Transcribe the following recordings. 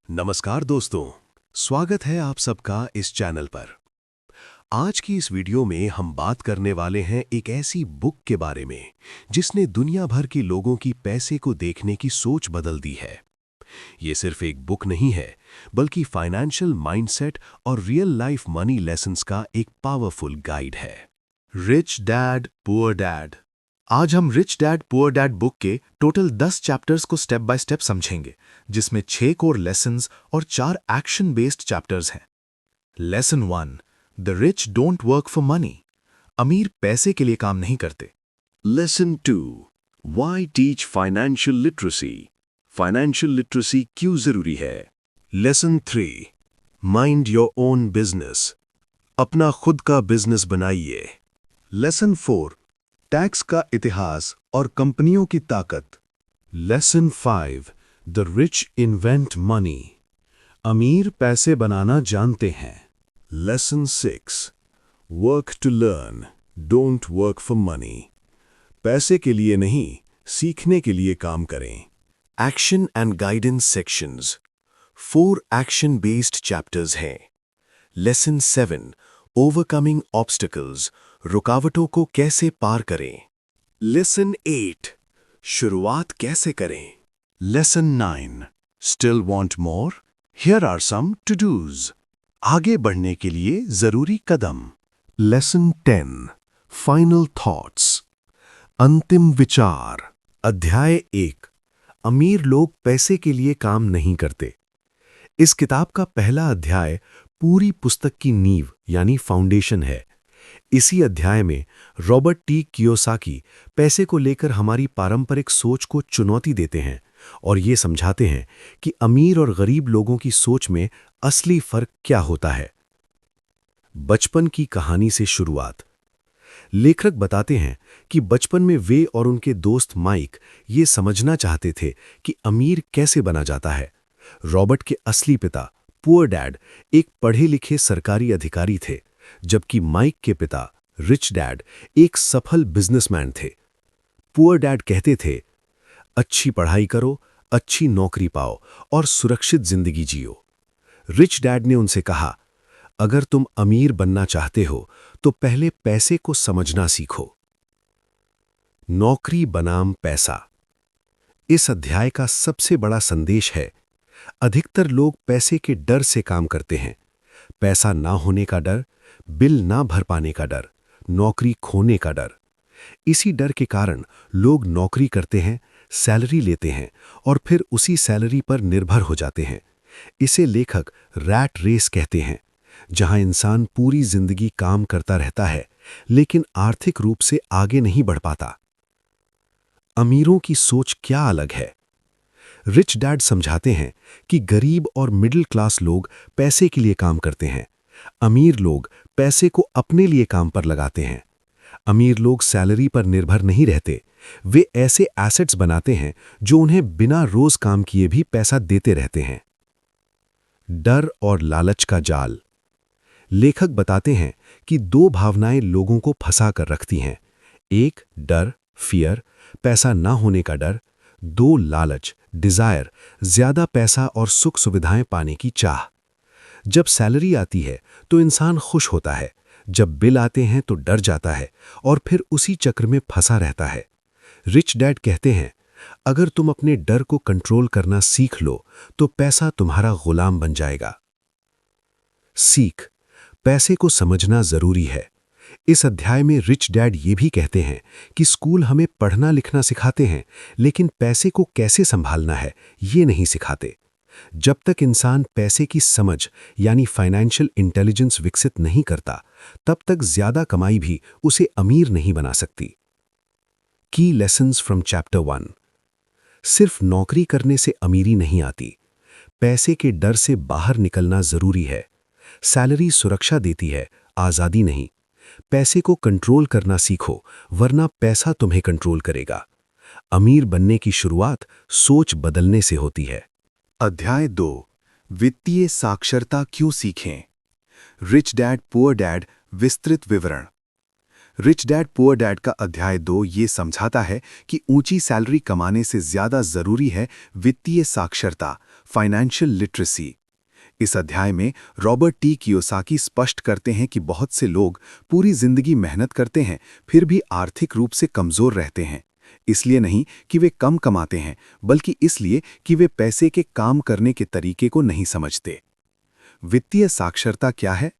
नमस्कार दोस्तों, स्वागत है आप सबका इस चैनल पर। आज की इस वीडियो में हम बात करने वाले हैं एक ऐसी बुक के बारे में जिसने दुनिया भर के लोगों की पैसे को देखने की सोच बदल दी है। ये सिर्फ एक बुक नहीं है, बल्कि फाइनेंशियल माइंडसेट और रियल लाइफ मनी लेसन्स का एक पावरफुल गाइड है। Rich dad poor dad. आज हम rich dad poor dad book के टोटल 10 चैप्टर्स को स्टेप बाय स्टेप समझेंगे, जिसमें 6 कोर लेसन्स और 4 एक्शन बेस्ड चैप्टर्स हैं। Lesson 1, the rich don't work for money. अमीर पैसे के लिए काम नहीं करते। Lesson 2, why teach financial literacy. Financial literacy क्यों जरूरी है। Lesson 3, mind your own business. अपना खुद का बिजनेस बनाइए। लेसन 4, टैक्स का इतिहास और कंपनियों की ताकत। Lesson 5, the rich invent money. अमीर पैसे बनाना जानते हैं। Lesson 6, work to learn, don't work for money. पैसे के लिए नहीं, सीखने के लिए काम करें। Action and guidance sections. 4 action based chapters हैं। लेसन 7, ओवरकमिंग ऑब्स्टिकल्स, रुकावटों को कैसे पार करें। लेसन 8, शुरुआत कैसे करें। Lesson 9, still want more, here are some to dos. आगे बढ़ने के लिए जरूरी कदम। लेसन 10, फाइनल थॉट्स, अंतिम विचार। अध्याय 1, अमीर लोग पैसे के लिए काम नहीं करते। इस किताब का पहला अध्याय पूरी पुस्तक की नींव यानी फाउंडेशन है। इसी अध्याय में रॉबर्ट टी कियोसाकी पैसे को लेकर हमारी पारंपरिक सोच को चुनौती देते हैं और ये समझाते हैं कि अमीर और गरीब लोगों की सोच में असली फर्क क्या होता है। बचपन की कहानी से शुरुआत। लेखक बताते हैं कि बचपन में वे और उनके दोस्त माइक ये समझना चाहते थे कि अमीर कैसे बना जाता है। रॉबर्ट के असली पिता पुअर डैड एक पढ़े लिखे सरकारी अधिकारी थे, जबकि माइक के पिता रिच डैड एक सफल बिजनेसमैन थे। पुअर डैड कहते थे, अच्छी पढ़ाई करो, अच्छी नौकरी पाओ और सुरक्षित जिंदगी जियो। रिच डैड ने उनसे कहा, अगर तुम अमीर बनना चाहते हो तो पहले पैसे को समझना सीखो। नौकरी बनाम पैसा। इस अध्याय का सबसे बड़ा संदेश है, अधिकतर लोग पैसे के डर से काम करते हैं। पैसा ना होने का डर, बिल ना भर पाने का डर, नौकरी खोने का डर। इसी डर के कारण लोग नौकरी करते हैं, सैलरी लेते हैं और फिर उसी सैलरी पर निर्भर हो जाते हैं। इसे लेखक रैट रेस कहते हैं, जहां इंसान पूरी जिंदगी काम करता रहता है लेकिन आर्थिक रूप से आगे नहीं बढ़ पाता। अमीरों की सोच क्या अलग है। रिच डैड समझाते हैं कि गरीब और मिडिल क्लास लोग पैसे के लिए काम करते हैं। अमीर लोग पैसे को अपने लिए काम पर लगाते हैं। अमीर लोग सैलरी पर निर्भर नहीं रहते, वे ऐसे एसेट्स बनाते हैं जो उन्हें बिना रोज काम किए भी पैसा देते रहते हैं। डर और लालच का जाल। लेखक बताते हैं कि 2 भावनाएं लोगों को फंसा कर रखती हैं। एक डर, फियर, पैसा ना होने का डर। 2 लालच, डिजायर, ज्यादा पैसा और सुख सुविधाएं पाने की चाह। जब सैलरी आती है तो इंसान खुश होता है, जब बिल आते हैं तो डर जाता है और फिर उसी चक्र में फंसा रहता है। रिच डैड कहते हैं, अगर तुम अपने डर को कंट्रोल करना सीख लो तो पैसा तुम्हारा गुलाम बन जाएगा। सीख, पैसे को समझना जरूरी है। इस अध्याय में रिच डैड ये भी कहते हैं कि स्कूल हमें पढ़ना लिखना सिखाते हैं, लेकिन पैसे को कैसे संभालना है ये नहीं सिखाते। जब तक इंसान पैसे की समझ यानी फाइनेंशियल इंटेलिजेंस विकसित नहीं करता, तब तक ज्यादा कमाई भी उसे अमीर नहीं बना सकती। की लेसन्स फ्रॉम चैप्टर 1। सिर्फ नौकरी करने से अमीरी नहीं आती, पैसे के डर से बाहर निकलना जरूरी है। सैलरी सुरक्षा देती है, आजादी नहीं। पैसे को कंट्रोल करना सीखो, वरना पैसा तुम्हें कंट्रोल करेगा। अमीर बनने की शुरुआत सोच बदलने से होती है। अध्याय 2, वित्तीय साक्षरता क्यों सीखें। रिच डैड पुअर डैड विस्तृत विवरण। रिच डैड पुअर डैड का अध्याय 2 ये समझाता है कि ऊंची सैलरी कमाने से ज्यादा जरूरी है वित्तीय साक्षरता, फाइनेंशियल लिटरेसी। इस अध्याय में रॉबर्ट टी कियोसाकी स्पष्ट करते हैं कि बहुत से लोग पूरी जिंदगी मेहनत करते हैं फिर भी आर्थिक रूप से कमजोर रहते हैं। इसलिए नहीं कि वे कम कमाते हैं, बल्कि इसलिए कि वे पैसे के काम करने के तरीके को नहीं समझते। वित्तीय साक्षरता क्या है?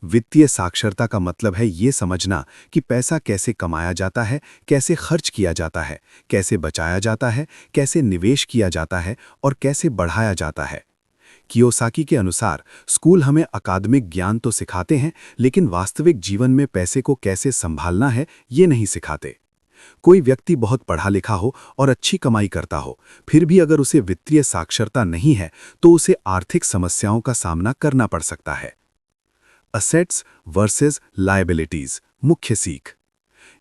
वित्तीय साक्षरता का मतलब है ये समझना कि पैसा कैसे कमाया जाता है, कैसे खर्च किया जाता है, कैसे बचाया जाता है, कैसे निवेश किया जाता है और कैसे बढ़ाया जाता है। कियोसाकी के अनुसार स्कूल हमें अकादमिक ज्ञान तो सिखाते हैं, लेकिन वास्तविक जीवन में पैसे को कैसे संभालना है ये नहीं सिखाते। कोई व्यक्ति बहुत पढ़ा लिखा हो और अच्छी कमाई करता हो, फिर भी अगर उसे वित्तीय साक्षरता नहीं है तो उसे आर्थिक समस्याओं का सामना करना पड़ सकता है। असेट्स वर्सेस लायबिलिटीज, मुख्य सीख।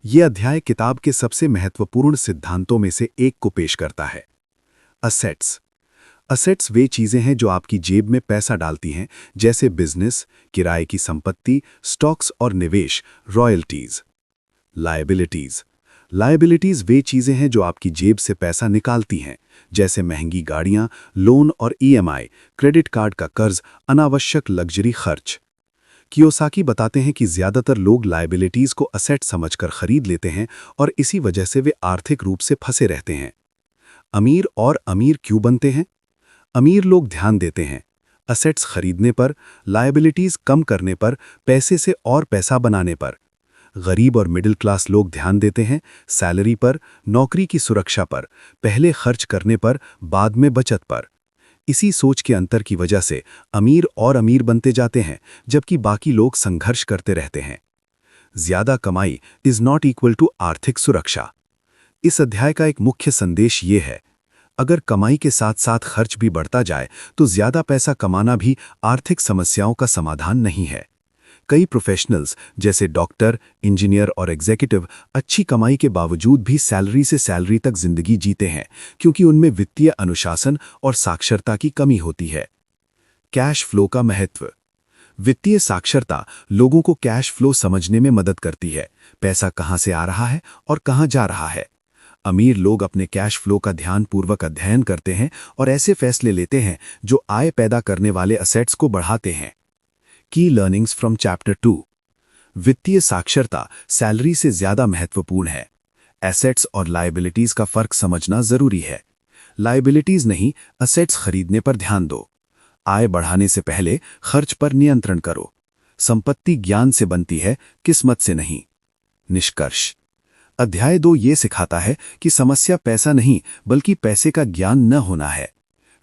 ये अध्याय किताब के सबसे महत्वपूर्ण सिद्धांतों में से एक को पेश करता है। असेट्स वे चीजें हैं जो आपकी जेब में पैसा डालती हैं, जैसे बिजनेस, किराए की संपत्ति, स्टॉक्स और निवेश, रॉयल्टीज। लायबिलिटीज वे चीजें हैं जो आपकी जेब से पैसा निकालती हैं, जैसे महंगी गाड़ियां, लोन और ईएमआई, क्रेडिट कार्ड का कर्ज, अनावश्यक लग्जरी खर्च। कियोसाकी बताते हैं कि ज्यादातर लोग लायबिलिटीज को असेट समझकर खरीद लेते हैं और इसी वजह से वे आर्थिक रूप से फंसे रहते हैं। अमीर क्यों बनते हैं? अमीर लोग ध्यान देते हैं असेट्स खरीदने पर, लायबिलिटीज कम करने पर, पैसे से और पैसा बनाने पर। गरीब और मिडिल क्लास लोग ध्यान देते हैं सैलरी पर, नौकरी की सुरक्षा पर, पहले खर्च करने पर, बाद में बचत पर। इसी सोच के अंतर की वजह से अमीर बनते जाते हैं, जबकि बाकी लोग संघर्ष करते रहते हैं। ज्यादा कमाई इज नॉट इक्वल टू आर्थिक सुरक्षा। इस अध्याय का एक मुख्य संदेश ये है, अगर कमाई के साथ साथ खर्च भी बढ़ता जाए तो ज्यादा पैसा कमाना भी आर्थिक समस्याओं का समाधान नहीं है। कई प्रोफेशनल्स जैसे डॉक्टर, इंजीनियर और एग्जीक्यूटिव अच्छी कमाई के बावजूद भी सैलरी से सैलरी तक जिंदगी जीते हैं, क्योंकि उनमें वित्तीय अनुशासन और साक्षरता की कमी होती है। कैश फ्लो का महत्व। वित्तीय साक्षरता लोगों को कैश फ्लो समझने में मदद करती है, पैसा कहां से आ रहा है और कहां जा रहा है। अमीर लोग अपने कैश फ्लो का ध्यानपूर्वक अध्ययन करते हैं और ऐसे फैसले लेते हैं जो आय पैदा करने वाले असेट्स को बढ़ाते हैं। की लर्निंग्स फ्रॉम चैप्टर 2। वित्तीय साक्षरता सैलरी से ज्यादा महत्वपूर्ण है। एसेट्स और लायबिलिटीज का फर्क समझना जरूरी है। लायबिलिटीज नहीं, असेट्स खरीदने पर ध्यान दो। आय बढ़ाने से पहले खर्च पर नियंत्रण करो। संपत्ति ज्ञान से बनती है, किस्मत से नहीं। निष्कर्ष। अध्याय 2 ये सिखाता है कि समस्या पैसा नहीं, बल्कि पैसे का ज्ञान न होना है।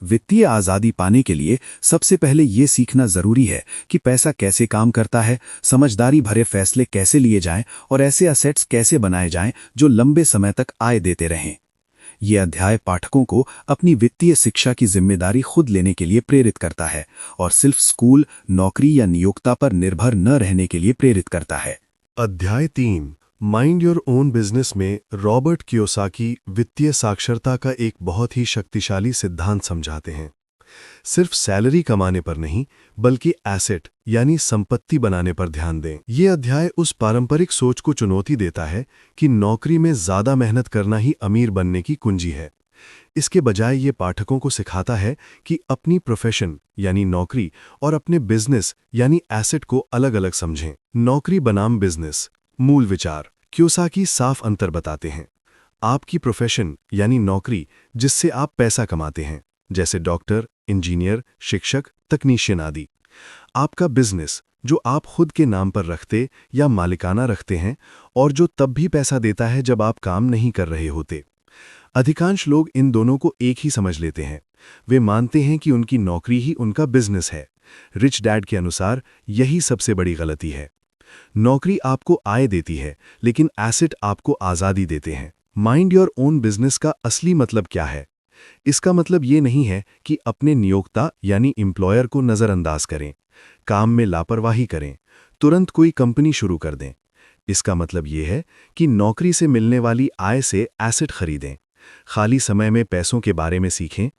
वित्तीय आज़ादी पाने के लिए सबसे पहले ये सीखना जरूरी है कि पैसा कैसे काम करता है, समझदारी भरे फैसले कैसे लिए जाएं और ऐसे असेट्स कैसे बनाए जाएं जो लंबे समय तक आय देते रहें। ये अध्याय पाठकों को अपनी वित्तीय शिक्षा की जिम्मेदारी खुद लेने के लिए प्रेरित करता है और सिर्फ स्कूल, नौकरी या नियोक्ता पर निर्भर न रहने के लिए प्रेरित करता है। अध्याय 3 माइंड योर ओन बिजनेस में रॉबर्ट कियोसाकी वित्तीय साक्षरता का एक बहुत ही शक्तिशाली सिद्धांत समझाते हैं। सिर्फ सैलरी कमाने पर नहीं, बल्कि एसेट यानी संपत्ति बनाने पर ध्यान दें। ये अध्याय उस पारंपरिक सोच को चुनौती देता है कि नौकरी में ज्यादा मेहनत करना ही अमीर बनने की कुंजी है। इसके बजाय ये पाठकों को सिखाता है कि अपनी प्रोफेशन यानी नौकरी और अपने बिजनेस यानी एसेट को अलग अलग समझें। नौकरी बनाम बिजनेस मूल विचार। कियोसाकी साफ अंतर बताते हैं। आपकी प्रोफेशन यानी नौकरी जिससे आप पैसा कमाते हैं, जैसे डॉक्टर, इंजीनियर, शिक्षक, तकनीशियन आदि। आपका बिजनेस जो आप खुद के नाम पर रखते या मालिकाना रखते हैं और जो तब भी पैसा देता है जब आप काम नहीं कर रहे होते। अधिकांश लोग इन दोनों को एक ही समझ लेते हैं। वे मानते हैं कि उनकी नौकरी ही उनका बिजनेस है। रिच डैड के अनुसार यही सबसे बड़ी गलती है। नौकरी आपको आय देती है, लेकिन एसेट आपको आज़ादी देते हैं। माइंड योर ओन बिजनेस का असली मतलब क्या है? इसका मतलब ये नहीं है कि अपने नियोक्ता यानी एम्प्लॉयर को नज़रअंदाज करें, काम में लापरवाही करें, तुरंत कोई कंपनी शुरू कर दें। इसका मतलब ये है कि नौकरी से मिलने वाली आय से एसेट खरीदें, खाली समय में पैसों के बारे में सीखें,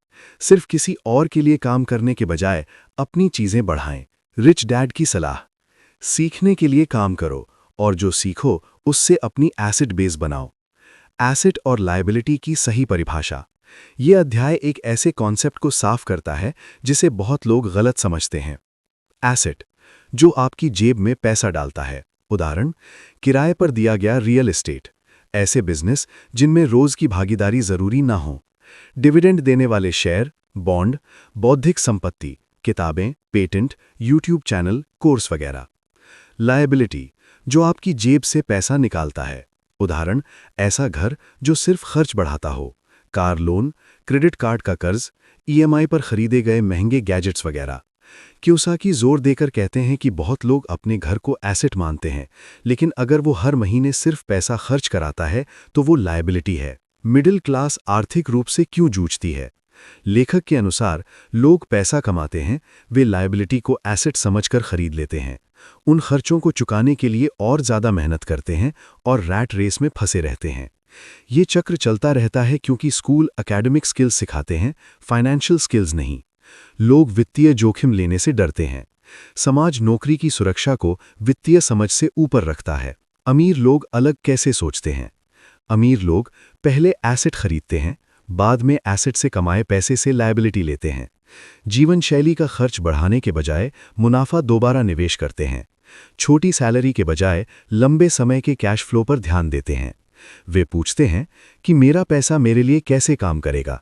सिर्फ किसी और के लिए काम करने के बजाय अपनी चीज़ें बढ़ाएं। रिच डैड की सलाह। सीखने के लिए काम करो और जो सीखो उससे अपनी एसेट बेस बनाओ। एसेट और लायबिलिटी की सही परिभाषा। ये अध्याय एक ऐसे कॉन्सेप्ट को साफ करता है जिसे बहुत लोग गलत समझते हैं। एसेट, जो आपकी जेब में पैसा डालता है। उदाहरण, किराए पर दिया गया रियल एस्टेट, ऐसे बिजनेस जिनमें रोज की भागीदारी जरूरी ना हो। डिविडेंड देने वाले शेयर, बॉन्ड, बौद्धिक संपत्ति, किताबें, पेटेंट, यूट्यूब चैनल, कोर्स वगैरह। लायबिलिटी, जो आपकी जेब से पैसा निकालता है। उदाहरण, ऐसा घर जो सिर्फ खर्च बढ़ाता हो, कार लोन, क्रेडिट कार्ड का कर्ज, ईएमआई पर खरीदे गए महंगे गैजेट्स वगैरह। कियोसाकी जोर देकर कहते हैं कि बहुत लोग अपने घर को एसेट मानते हैं, लेकिन अगर वो हर महीने सिर्फ पैसा खर्च कराता है तो वो लायबिलिटी है। मिडिल क्लास आर्थिक रूप से क्यों जूझती है? लेखक के अनुसार लोग पैसा कमाते हैं, वे लायबिलिटी को एसेट समझकर खरीद लेते हैं, उन खर्चों को चुकाने के लिए और ज़्यादा मेहनत करते हैं और रैट रेस में फंसे रहते हैं। ये चक्र चलता रहता है क्योंकि स्कूल एकेडमिक स्किल्स सिखाते हैं, फाइनेंशियल स्किल्स नहीं। लोग वित्तीय जोखिम लेने से डरते हैं। समाज नौकरी की सुरक्षा को वित्तीय समझ से ऊपर रखता है। अमीर लोग अलग कैसे सोचते हैं? अमीर लोग पहले एसेट खरीदते हैं, बाद में एसेट से कमाए पैसे से लायबिलिटी लेते हैं। जीवन शैली का खर्च बढ़ाने के बजाय मुनाफा दोबारा निवेश करते हैं। छोटी सैलरी के बजाय लंबे समय के कैश फ्लो पर ध्यान देते हैं। वे पूछते हैं कि मेरा पैसा मेरे लिए कैसे काम करेगा,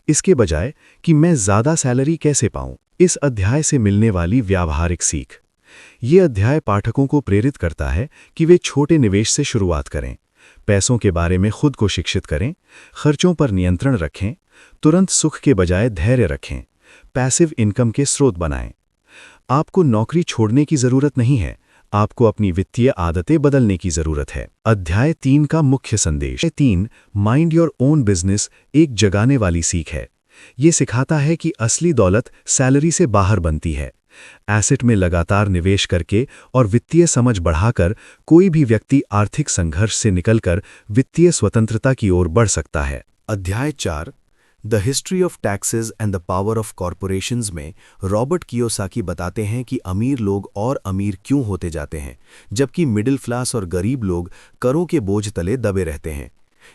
इसके बजाय कि मैं ज़्यादा सैलरी कैसे पाऊं। इस अध्याय से मिलने वाली व्यावहारिक सीख। ये अध्याय पाठकों को प्रेरित करता है कि वे छोटे निवेश से शुरुआत करें, पैसों के बारे में खुद को शिक्षित करें, खर्चों पर नियंत्रण रखें, तुरंत सुख के बजाय धैर्य रखें, पैसिव इनकम के स्रोत बनाएं। आपको नौकरी छोड़ने की जरूरत नहीं है, आपको अपनी वित्तीय आदतें बदलने की जरूरत है। अध्याय 3 का मुख्य संदेश 3, माइंड योर ओन बिजनेस, एक जगाने वाली सीख है। ये सिखाता है कि असली दौलत सैलरी से बाहर बनती है। एसेट में लगातार निवेश करके और वित्तीय समझ बढ़ाकर कोई भी व्यक्ति आर्थिक संघर्ष से निकलकर वित्तीय स्वतंत्रता की ओर बढ़ सकता है। अध्याय 4, the history of taxes and the power of corporations में रॉबर्ट कियोसाकी बताते हैं कि अमीर लोग और अमीर क्यों होते जाते हैं, जबकि मिडिल क्लास और गरीब लोग करों के बोझ तले दबे रहते हैं।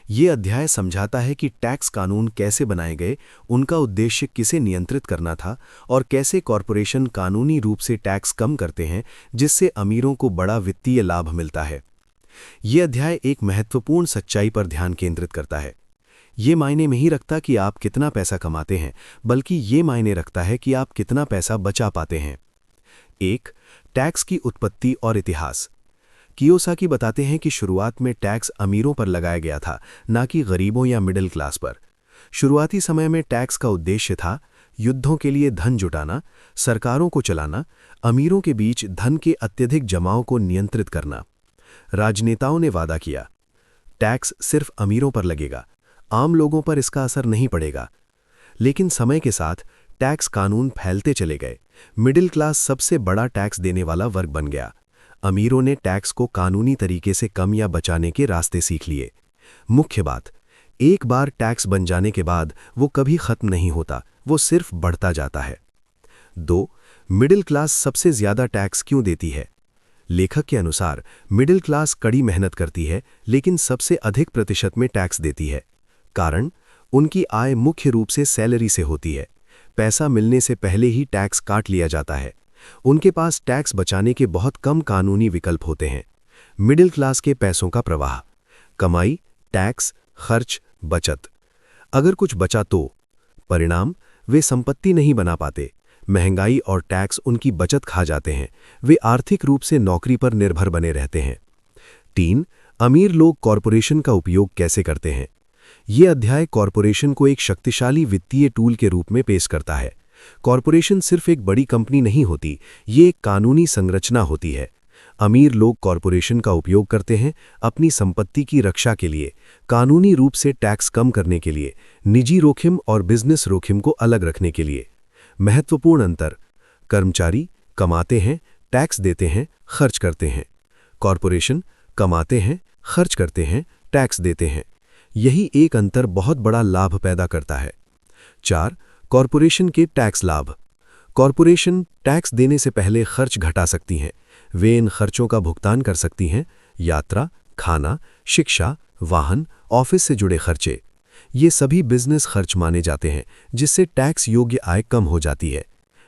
ये अध्याय समझाता है कि टैक्स कानून कैसे बनाए गए, उनका उद्देश्य किसे नियंत्रित करना था और कैसे कॉरपोरेशन कानूनी रूप से टैक्स कम करते हैं, जिससे अमीरों को बड़ा वित्तीय लाभ मिलता है। ये अध्याय एक महत्वपूर्ण सच्चाई पर ध्यान केंद्रित करता है। ये मायने नहीं रखता कि आप कितना पैसा कमाते हैं, बल्कि ये मायने रखता है कि आप कितना पैसा बचा पाते हैं। 1, टैक्स की उत्पत्ति और इतिहास। कियोसाकी बताते हैं कि शुरुआत में टैक्स अमीरों पर लगाया गया था, ना कि गरीबों या मिडिल क्लास पर। शुरुआती समय में टैक्स का उद्देश्य था युद्धों के लिए धन जुटाना, सरकारों को चलाना, अमीरों के बीच धन के अत्यधिक जमाव को नियंत्रित करना। राजनेताओं ने वादा किया, टैक्स सिर्फ अमीरों पर लगेगा, आम लोगों पर इसका असर नहीं पड़ेगा। लेकिन समय के साथ टैक्स कानून फैलते चले गए। मिडिल क्लास सबसे बड़ा टैक्स देने वाला वर्ग बन गया। अमीरों ने टैक्स को कानूनी तरीके से कम या बचाने के रास्ते सीख लिए। मुख्य बात, एक बार टैक्स बन जाने के बाद वो कभी खत्म नहीं होता, वो सिर्फ बढ़ता जाता है। 2, मिडिल क्लास सबसे ज्यादा टैक्स क्यों देती है? लेखक के अनुसार मिडिल क्लास कड़ी मेहनत करती है, लेकिन सबसे अधिक प्रतिशत में टैक्स देती है। कारण, उनकी आय मुख्य रूप से सैलरी से होती है। पैसा मिलने से पहले ही टैक्स काट लिया जाता है। उनके पास टैक्स बचाने के बहुत कम कानूनी विकल्प होते हैं। मिडिल क्लास के पैसों का प्रवाह, कमाई, टैक्स, खर्च, बचत। अगर कुछ बचा तो परिणाम, वे संपत्ति नहीं बना पाते। महंगाई और टैक्स उनकी बचत खा जाते हैं। वे आर्थिक रूप से नौकरी पर निर्भर बने रहते हैं। 3, अमीर लोग कॉरपोरेशन का उपयोग कैसे करते हैं? ये अध्याय कॉरपोरेशन को एक शक्तिशाली वित्तीय टूल के रूप में पेश करता है। कॉरपोरेशन सिर्फ एक बड़ी कंपनी नहीं होती, ये एक कानूनी संरचना होती है। अमीर लोग कॉरपोरेशन का उपयोग करते हैं अपनी संपत्ति की रक्षा के लिए, कानूनी रूप से टैक्स कम करने के लिए, निजी जोखिम और बिजनेस जोखिम को अलग रखने के लिए। महत्वपूर्ण अंतर, कर्मचारी कमाते हैं, टैक्स देते हैं, खर्च करते हैं। कॉरपोरेशन कमाते हैं, खर्च करते हैं, टैक्स देते हैं। यही एक अंतर बहुत बड़ा लाभ पैदा करता है। 4, कॉरपोरेशन के टैक्स लाभ। कॉरपोरेशन टैक्स देने से पहले खर्च घटा सकती हैं। वे इन खर्चों का भुगतान कर सकती हैं, यात्रा, खाना, शिक्षा, वाहन, ऑफिस से जुड़े खर्चे। ये सभी बिजनेस खर्च माने जाते हैं, जिससे टैक्स योग्य आय कम हो जाती है।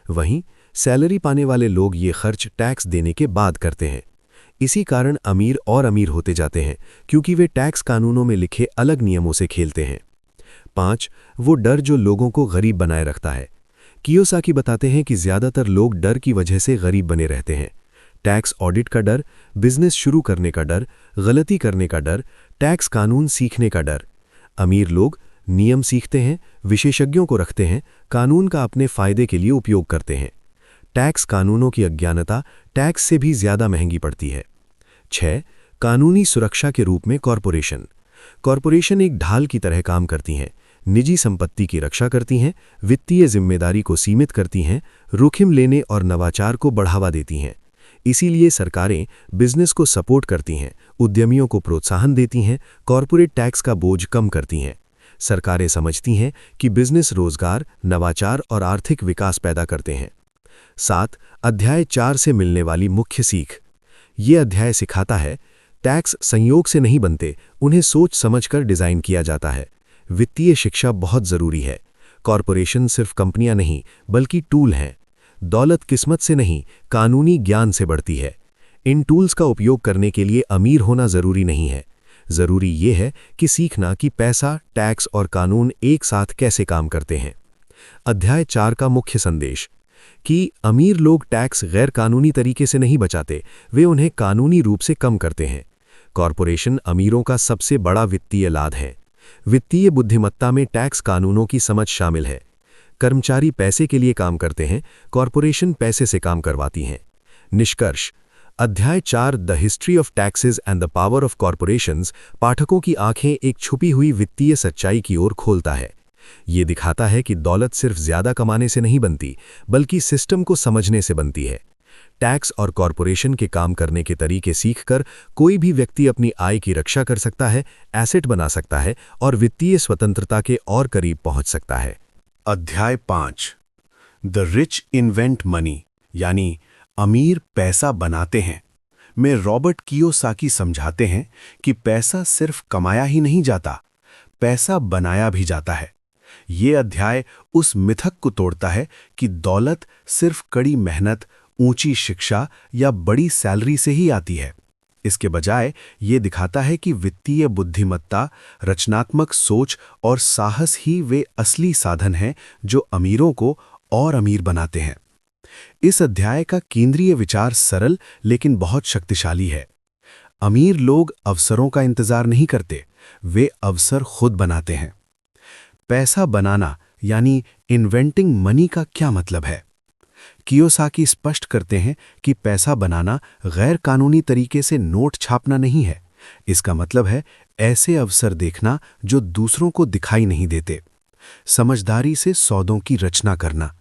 वहीं सैलरी पाने वाले लोग ये खर्च टैक्स देने के बाद करते हैं। इसी कारण अमीर और अमीर होते जाते हैं, क्योंकि वे टैक्स कानूनों में लिखे अलग नियमों से खेलते हैं। 5. वो डर जो लोगों को गरीब बनाए रखता है। कियोसाकी बताते हैं कि ज़्यादातर लोग डर की वजह से गरीब बने रहते हैं। टैक्स ऑडिट का डर, बिजनेस शुरू करने का डर, गलती करने का डर, टैक्स कानून सीखने का डर। अमीर लोग नियम सीखते हैं, विशेषज्ञों को रखते हैं, कानून का अपने फायदे के लिए उपयोग करते हैं। टैक्स कानूनों की अज्ञानता टैक्स से भी ज्यादा महंगी पड़ती है। 6. कानूनी सुरक्षा के रूप में कॉरपोरेशन। कॉरपोरेशन एक ढाल की तरह काम करती हैं, निजी संपत्ति की रक्षा करती हैं, वित्तीय जिम्मेदारी को सीमित करती हैं, जोखिम लेने और नवाचार को बढ़ावा देती हैं। इसीलिए सरकारें बिजनेस को सपोर्ट करती हैं, उद्यमियों को प्रोत्साहन देती हैं, कॉरपोरेट टैक्स का बोझ कम करती हैं। सरकारें समझती हैं कि बिजनेस रोजगार, नवाचार और आर्थिक विकास पैदा करते हैं। 7. अध्याय 4 से मिलने वाली मुख्य सीख। ये अध्याय सिखाता है, टैक्स संयोग से नहीं बनते, उन्हें सोच समझकर डिजाइन किया जाता है। वित्तीय शिक्षा बहुत जरूरी है। कॉरपोरेशन सिर्फ कंपनियां नहीं, बल्कि टूल हैं। दौलत किस्मत से नहीं, कानूनी ज्ञान से बढ़ती है। इन टूल्स का उपयोग करने के लिए अमीर होना जरूरी नहीं है। जरूरी ये है कि सीखना कि पैसा, टैक्स और कानून एक साथ कैसे काम करते हैं। अध्याय 4 का मुख्य संदेश कि अमीर लोग टैक्स गैर कानूनी तरीके से नहीं बचाते, वे उन्हें कानूनी रूप से कम करते हैं। कॉरपोरेशन अमीरों का सबसे बड़ा वित्तीय लाभ है। वित्तीय बुद्धिमत्ता में टैक्स कानूनों की समझ शामिल है। कर्मचारी पैसे के लिए काम करते हैं, कॉरपोरेशन पैसे से काम करवाती हैं। निष्कर्ष। अध्याय 4 the history of taxes and the power of corporations पाठकों की आंखें एक छुपी हुई वित्तीय सच्चाई की ओर खोलता है। ये दिखाता है कि दौलत सिर्फ ज्यादा कमाने से नहीं बनती, बल्कि सिस्टम को समझने से बनती है। टैक्स और कॉरपोरेशन के काम करने के तरीके सीखकर कोई भी व्यक्ति अपनी आय की रक्षा कर सकता है, एसेट बना सकता है और वित्तीय स्वतंत्रता के और करीब पहुंच सकता है। अध्याय 5 द रिच इन्वेंट मनी, यानी अमीर पैसा बनाते हैं, में रॉबर्ट कियोसाकी समझाते हैं कि पैसा सिर्फ कमाया ही नहीं जाता, पैसा बनाया भी जाता है। ये अध्याय उस मिथक को तोड़ता है कि दौलत सिर्फ कड़ी मेहनत, ऊंची शिक्षा या बड़ी सैलरी से ही आती है। इसके बजाय ये दिखाता है कि वित्तीय बुद्धिमत्ता, रचनात्मक सोच और साहस ही वे असली साधन हैं जो अमीरों को और अमीर बनाते हैं। इस अध्याय का केंद्रीय विचार सरल लेकिन बहुत शक्तिशाली है। अमीर लोग अवसरों का इंतजार नहीं करते, वे अवसर खुद बनाते हैं। पैसा बनाना यानी इन्वेंटिंग मनी का क्या मतलब है? कियोसाकी स्पष्ट करते हैं कि पैसा बनाना गैर कानूनी तरीके से नोट छापना नहीं है। इसका मतलब है ऐसे अवसर देखना जो दूसरों को दिखाई नहीं देते, समझदारी से सौदों की रचना करना,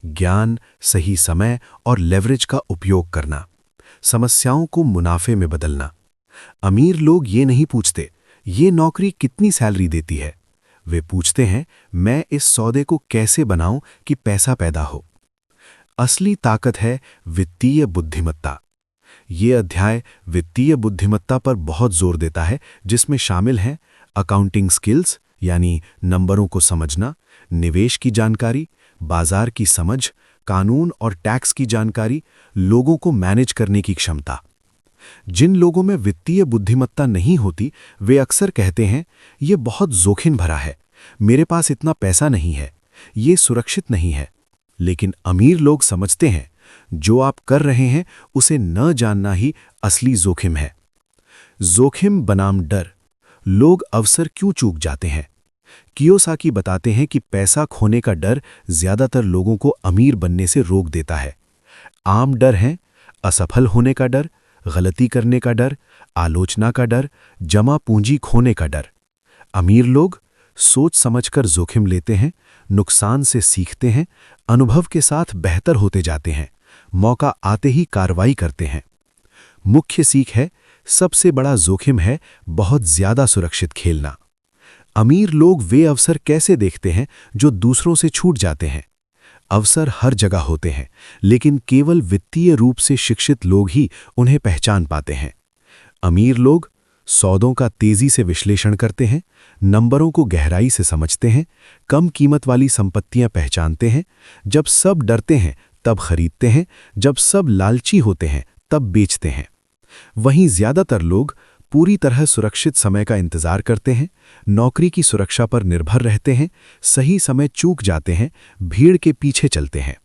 ज्ञान, सही समय और लेवरेज का उपयोग करना, समस्याओं को मुनाफे में बदलना। अमीर लोग ये नहीं पूछते ये नौकरी कितनी सैलरी देती है, वे पूछते हैं मैं इस सौदे को कैसे बनाऊं कि पैसा पैदा हो। असली ताकत है वित्तीय बुद्धिमत्ता। ये अध्याय वित्तीय बुद्धिमत्ता पर बहुत जोर देता है, जिसमें शामिल हैं अकाउंटिंग स्किल्स यानी नंबरों को समझना, निवेश की जानकारी, बाजार की समझ, कानून और टैक्स की जानकारी, लोगों को मैनेज करने की क्षमता। जिन लोगों में वित्तीय बुद्धिमत्ता नहीं होती, वे अक्सर कहते हैं ये बहुत जोखिम भरा है, मेरे पास इतना पैसा नहीं है, ये सुरक्षित नहीं है। लेकिन अमीर लोग समझते हैं जो आप कर रहे हैं उसे न जानना ही असली जोखिम है। जोखिम बनाम डर, लोग अवसर क्यों चूक जाते हैं? कियोसाकी बताते हैं कि पैसा खोने का डर ज्यादातर लोगों को अमीर बनने से रोक देता है। आम डर हैं असफल होने का डर, गलती करने का डर, आलोचना का डर, जमा पूंजी खोने का डर। अमीर लोग सोच समझकर जोखिम लेते हैं, नुकसान से सीखते हैं, अनुभव के साथ बेहतर होते जाते हैं, मौका आते ही कार्रवाई करते हैं। मुख्य सीख है सबसे बड़ा जोखिम है बहुत ज्यादा सुरक्षित खेलना। अमीर लोग वे अवसर कैसे देखते हैं जो दूसरों से छूट जाते हैं? अवसर हर जगह होते हैं, लेकिन केवल वित्तीय रूप से शिक्षित लोग ही उन्हें पहचान पाते हैं। अमीर लोग सौदों का तेजी से विश्लेषण करते हैं, नंबरों को गहराई से समझते हैं, कम कीमत वाली संपत्तियां पहचानते हैं। जब सब डरते हैं तब खरीदते हैं, जब सब लालची होते हैं तब बेचते हैं। वहीं ज्यादातर लोग पूरी तरह सुरक्षित समय का इंतजार करते हैं, नौकरी की सुरक्षा पर निर्भर रहते हैं, सही समय चूक जाते हैं, भीड़ के पीछे चलते हैं।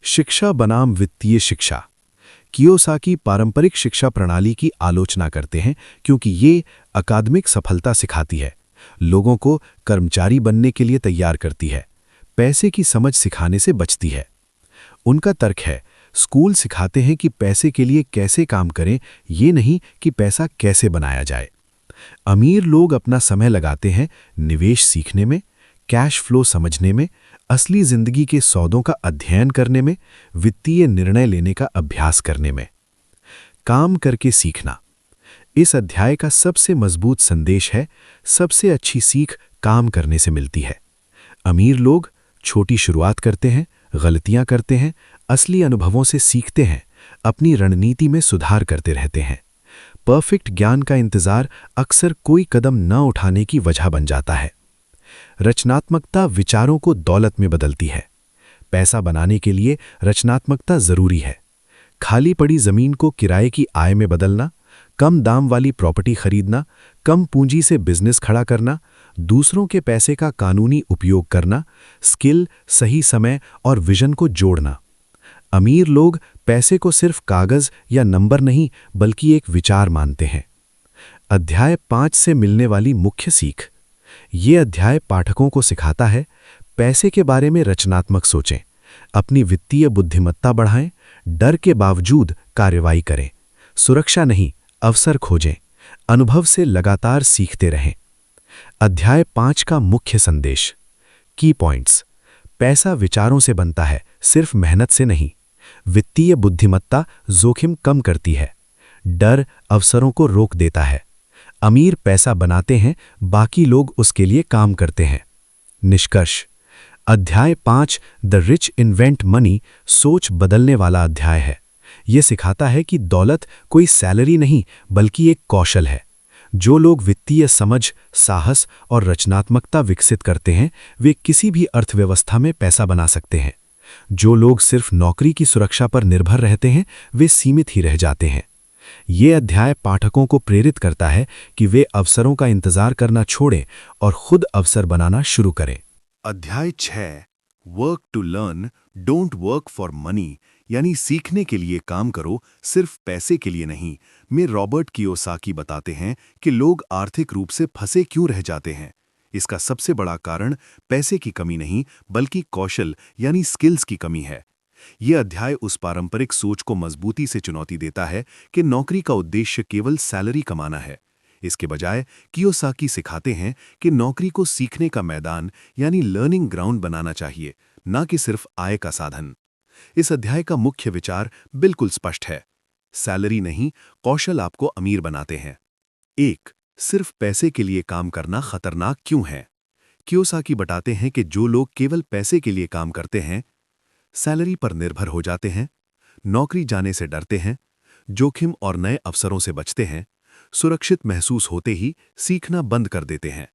शिक्षा बनाम वित्तीय शिक्षा। कियोसाकी पारंपरिक शिक्षा प्रणाली की आलोचना करते हैं क्योंकि ये अकादमिक सफलता सिखाती है, लोगों को कर्मचारी बनने के लिए तैयार करती है, पैसे की समझ सिखाने से बचती है। उनका तर्क है, स्कूल सिखाते हैं कि पैसे के लिए कैसे काम करें, ये नहीं कि पैसा कैसे बनाया जाए। अमीर लोग अपना समय लगाते हैं निवेश सीखने में, कैश फ्लो समझने में, असली जिंदगी के सौदों का अध्ययन करने में, वित्तीय निर्णय लेने का अभ्यास करने में। काम करके सीखना। इस अध्याय का सबसे मजबूत संदेश है, सबसे अच्छी सीख काम करने से मिलती है। अमीर लोग छोटी शुरुआत करते हैं, गलतियां करते हैं, असली अनुभवों से सीखते हैं, अपनी रणनीति में सुधार करते रहते हैं। परफेक्ट ज्ञान का इंतजार अक्सर कोई कदम न उठाने की वजह बन जाता है। रचनात्मकता विचारों को दौलत में बदलती है। पैसा बनाने के लिए रचनात्मकता जरूरी है। खाली पड़ी जमीन को किराए की आय में बदलना, कम दाम वाली प्रॉपर्टी खरीदना, कम पूंजी से बिजनेस खड़ा करना, दूसरों के पैसे का कानूनी उपयोग करना, स्किल, सही समय और विजन को जोड़ना। अमीर लोग पैसे को सिर्फ कागज या नंबर नहीं बल्कि एक विचार मानते हैं। अध्याय 5 से मिलने वाली मुख्य सीख। ये अध्याय पाठकों को सिखाता है, पैसे के बारे में रचनात्मक सोचें, अपनी वित्तीय बुद्धिमत्ता बढ़ाएं, डर के बावजूद कार्रवाई करें, सुरक्षा नहीं अवसर खोजें, अनुभव से लगातार सीखते रहें। अध्याय 5 का मुख्य संदेश। की पॉइंट्स। पैसा विचारों से बनता है, सिर्फ मेहनत से नहीं। वित्तीय बुद्धिमत्ता जोखिम कम करती है, डर अवसरों को रोक देता है। अमीर पैसा बनाते हैं, बाकी लोग उसके लिए काम करते हैं। निष्कर्ष। अध्याय 5 द रिच इन्वेंट मनी सोच बदलने वाला अध्याय है। यह सिखाता है कि दौलत कोई सैलरी नहीं बल्कि एक कौशल है। जो लोग वित्तीय समझ, साहस और रचनात्मकता विकसित करते हैं, वे किसी भी अर्थव्यवस्था में पैसा बना सकते हैं। जो लोग सिर्फ नौकरी की सुरक्षा पर निर्भर रहते हैं, वे सीमित ही रह जाते हैं। ये अध्याय पाठकों को प्रेरित करता है कि वे अवसरों का इंतजार करना छोड़ें और खुद अवसर बनाना शुरू करें। अध्याय 6 work to learn don't work for money, यानी सीखने के लिए काम करो, सिर्फ पैसे के लिए नहीं, में रॉबर्ट कियोसाकी बताते हैं कि लोग आर्थिक रूप से फंसे क्यों रह जाते हैं। इसका सबसे बड़ा कारण पैसे की कमी नहीं बल्कि कौशल यानी स्किल्स की कमी है। यह अध्याय उस पारंपरिक सोच को मजबूती से चुनौती देता है कि नौकरी का उद्देश्य केवल सैलरी कमाना है। इसके बजाय कियोसाकी सिखाते हैं कि नौकरी को सीखने का मैदान यानी लर्निंग ग्राउंड बनाना चाहिए, न कि सिर्फ आय का साधन। इस अध्याय का मुख्य विचार बिल्कुल स्पष्ट है। सैलरी नहीं, कौशल आपको अमीर बनाते हैं। 1. सिर्फ पैसे के लिए काम करना खतरनाक क्यों है? कियोसाकी बताते हैं कि जो लोग केवल पैसे के लिए काम करते हैं, सैलरी पर निर्भर हो जाते हैं, नौकरी जाने से डरते हैं, जोखिम और नए अवसरों से बचते हैं, सुरक्षित महसूस होते ही सीखना बंद कर देते हैं।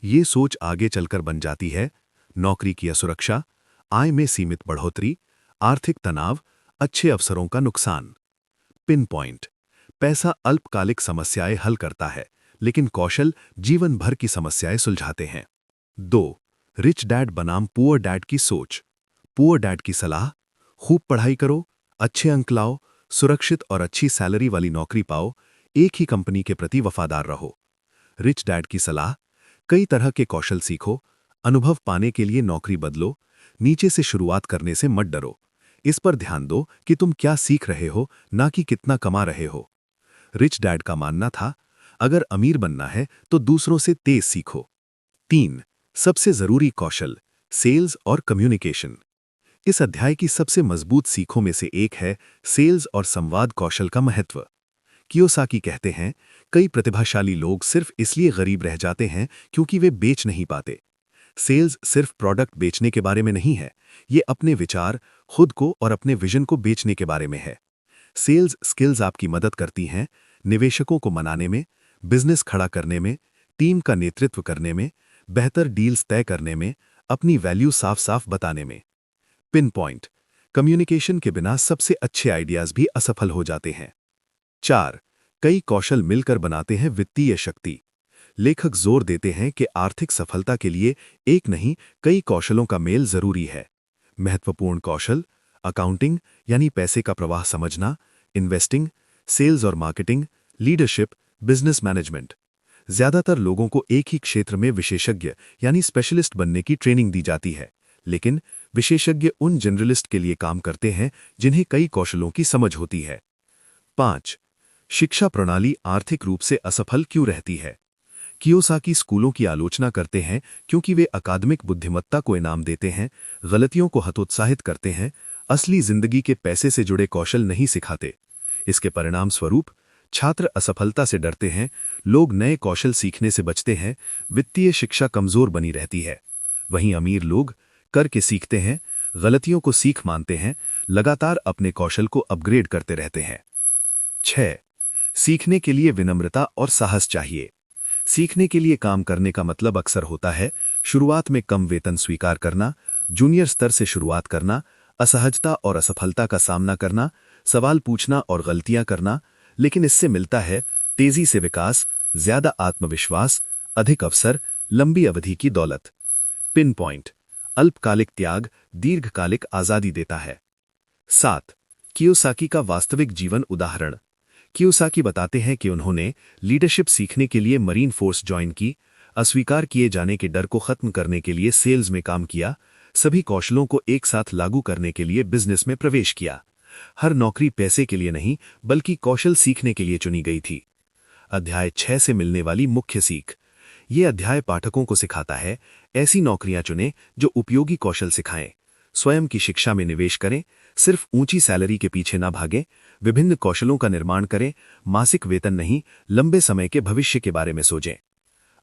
ये सोच आगे चलकर बन जाती है नौकरी की असुरक्षा, आय में सीमित बढ़ोतरी, आर्थिक तनाव, अच्छे अवसरों का नुकसान। Pin point. पैसा अल्पकालिक समस्याएं हल करता है, लेकिन कौशल जीवन भर की समस्याएं सुलझाते हैं। 2. रिच डैड बनाम पुअर डैड की सोच। पुअर डैड की सलाह, खूब पढ़ाई करो, अच्छे अंक लाओ, सुरक्षित और अच्छी सैलरी वाली नौकरी पाओ, एक ही कंपनी के प्रति वफादार रहो। रिच डैड की सलाह, कई तरह के कौशल सीखो, अनुभव पाने के लिए नौकरी बदलो, नीचे से शुरुआत करने से मत डरो। इस पर ध्यान दो कि तुम क्या सीख रहे हो, ना कि कितना कमा रहे हो। रिच डैड का मानना था, अगर अमीर बनना है तो दूसरों से तेज सीखो। 3. सबसे जरूरी कौशल, सेल्स और कम्युनिकेशन। इस अध्याय की सबसे मजबूत सीखों में से एक है सेल्स और संवाद कौशल का महत्व। कियोसाकी कहते हैं, कई प्रतिभाशाली लोग सिर्फ इसलिए गरीब रह जाते हैं क्योंकि वे बेच नहीं पाते। सेल्स सिर्फ प्रोडक्ट बेचने के बारे में नहीं है, ये अपने विचार, खुद को और अपने विजन को बेचने के बारे में है। सेल्स स्किल्स आपकी मदद करती हैं निवेशकों को मनाने में, बिजनेस खड़ा करने में, टीम का नेतृत्व करने में, बेहतर डील्स तय करने में, अपनी वैल्यू साफ साफ बताने में। पिन पॉइंट, कम्युनिकेशन के बिना सबसे अच्छे आइडियाज भी असफल हो जाते हैं। 4. कई कौशल मिलकर बनाते हैं वित्तीय शक्ति। लेखक जोर देते हैं कि आर्थिक सफलता के लिए एक नहीं, कई कौशलों का मेल जरूरी है। महत्वपूर्ण कौशल: अकाउंटिंग यानी पैसे का प्रवाह समझना, इन्वेस्टिंग, सेल्स और मार्केटिंग, लीडरशिप, बिजनेस मैनेजमेंट। ज्यादातर लोगों को एक ही क्षेत्र में विशेषज्ञ यानी स्पेशलिस्ट बनने की ट्रेनिंग दी जाती है, लेकिन विशेषज्ञ उन जनरलिस्ट के लिए काम करते हैं जिन्हें कई कौशलों की समझ होती है। 5. शिक्षा प्रणाली आर्थिक रूप से असफल क्यों रहती है? कियोसाकी स्कूलों की आलोचना करते हैं क्योंकि वे अकादमिक बुद्धिमत्ता को इनाम देते हैं, गलतियों को हतोत्साहित करते हैं, असली जिंदगी के पैसे से जुड़े कौशल नहीं सिखाते। इसके परिणाम स्वरूप छात्र असफलता से डरते हैं, लोग नए कौशल सीखने से बचते हैं, वित्तीय शिक्षा कमजोर बनी रहती है। वहीं अमीर लोग करके सीखते हैं, गलतियों को सीख मानते हैं, लगातार अपने कौशल को अपग्रेड करते रहते हैं। 6. सीखने के लिए विनम्रता और साहस चाहिए। सीखने के लिए काम करने का मतलब अक्सर होता है शुरुआत में कम वेतन स्वीकार करना, जूनियर स्तर से शुरुआत करना, असहजता और असफलता का सामना करना, सवाल पूछना और गलतियां करना, लेकिन इससे मिलता है तेजी से विकास, ज्यादा आत्मविश्वास, अधिक अवसर, लंबी अवधि की दौलत। पिन पॉइंट, अल्पकालिक त्याग दीर्घकालिक आजादी देता है। 7. कियोसाकी का वास्तविक जीवन उदाहरण। कियोसाकी बताते हैं कि उन्होंने लीडरशिप सीखने के लिए मरीन फोर्स ज्वाइन की, अस्वीकार किए जाने के डर को खत्म करने के लिए सेल्स में काम किया, सभी कौशलों को एक साथ लागू करने के लिए बिजनेस में प्रवेश किया। हर नौकरी पैसे के लिए नहीं बल्कि कौशल सीखने के लिए चुनी गई थी। अध्याय 6 से मिलने वाली मुख्य सीख। ये अध्याय पाठकों को सिखाता है ऐसी नौकरियां चुनें जो उपयोगी कौशल सिखाएं, स्वयं की शिक्षा में निवेश करें, सिर्फ ऊंची सैलरी के पीछे ना भागें, विभिन्न कौशलों का निर्माण करें, मासिक वेतन नहीं लंबे समय के भविष्य के बारे में सोचें।